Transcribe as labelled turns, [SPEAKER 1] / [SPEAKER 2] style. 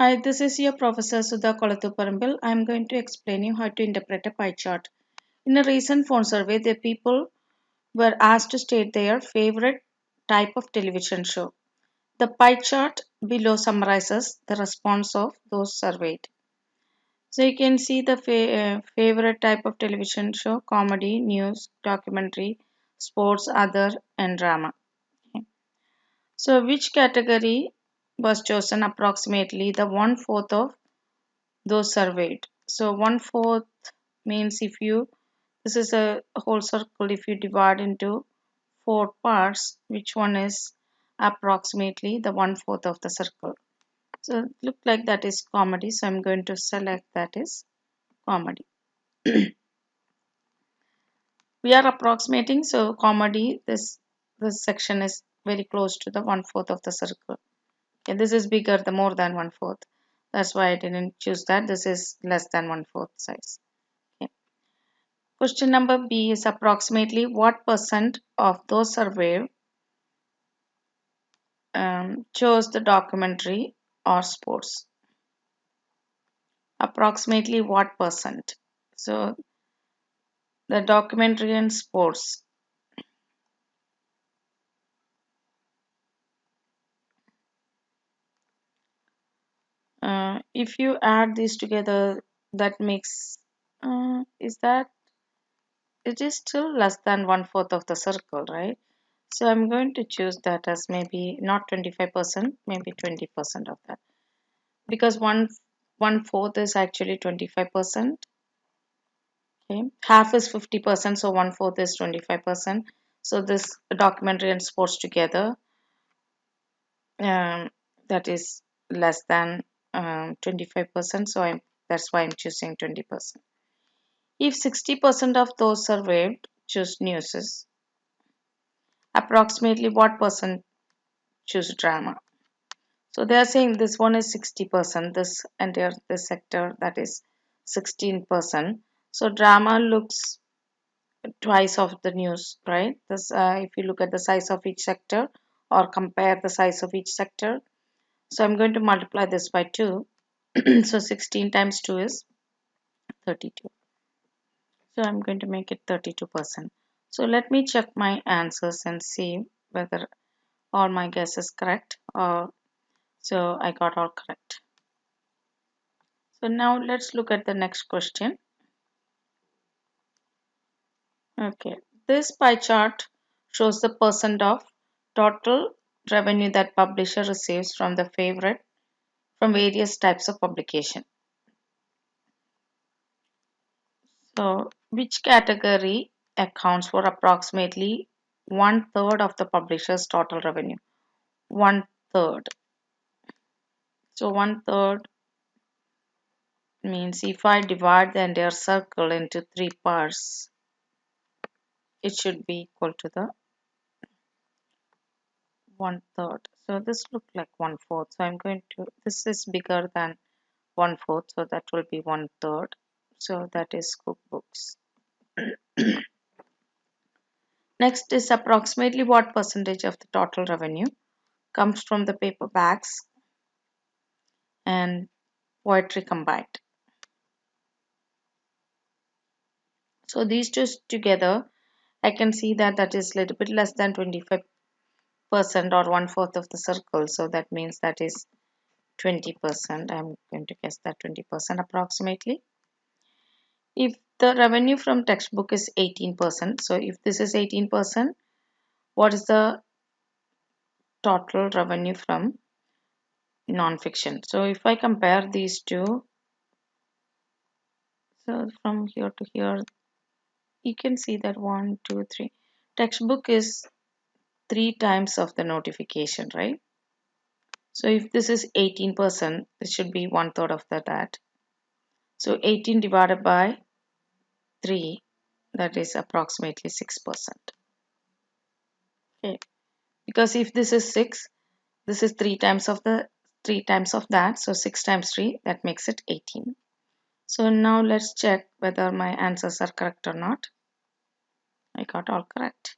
[SPEAKER 1] Hi, this is your Professor Sudha Kolathuparambil. I am going to explain you how to interpret a pie chart. In a recent phone survey, the people were asked to state their favorite type of television show. The pie chart below summarizes the response of those surveyed. So you can see the favorite type of television show: comedy, news, documentary, sports, other, and drama. Okay. So which category was chosen? Approximately the one-fourth of those surveyed. So one fourth means if you this is a whole circle, if you divide into four parts, which one is approximately the one fourth of the circle. So look like that is comedy. So I'm going to select that is comedy. We are approximating, so comedy, this section is very close to the one fourth of the circle. Okay, this is bigger, the more than one fourth. That's why I didn't choose that. This is less than one fourth size. Okay. Question number B is approximately what percent of those surveyed chose the documentary or sports? Approximately what percent? So the documentary and sports. If you add these together, that makes is that it is still less than one fourth of the circle, right? So I'm going to choose that as maybe not 25%, maybe 20% of that, because one fourth is actually 25%. Okay, half is 50%, so one fourth is 25%. So this documentary and sports together, um, that is less than 25%. So that's why I'm choosing 20%. If 60% of those surveyed choose news, approximately what percent choose drama? So they are saying this one is 60%, this entire this sector that is 16%. So drama looks twice of the news, right? This if you look at the size of each sector or compare the size of each sector. So I'm going to multiply this by 2. So 16 times 2 is 32. So I'm going to make it 32%. So let me check my answers and see whether all my guess is correct, or so I got all correct. So now let's look at the next question. Okay, this pie chart shows the percent of total revenue that publisher receives from the favorite from various types of publication. So which category accounts for approximately one third of the publisher's total revenue? One third. So one third means if I divide the entire circle into three parts, it should be equal to the one third. So this looks like one fourth. So I'm going to, this is bigger than one fourth, so that will be one third. So that is cookbooks. Next is approximately what percentage of the total revenue comes from the paperbacks and poetry combined. So these two together, I can see that that is a little bit less than 25% or one fourth of the circle. So that means that is 20%. I'm going to guess that 20% approximately. If the revenue from textbook is 18%, so if this is 18%, what is the total revenue from non-fiction? So if I compare these two, so from here to here, you can see that 1, 2, 3. Textbook is 3 times of the notification, right? So if this is 18%, this should be one third of that. So 18 divided by 3, that is approximately 6%. Okay, because if this is 6, this is 3 times of that. So 6 times 3, that makes it 18. So now let's check whether my answers are correct or not. I got all correct.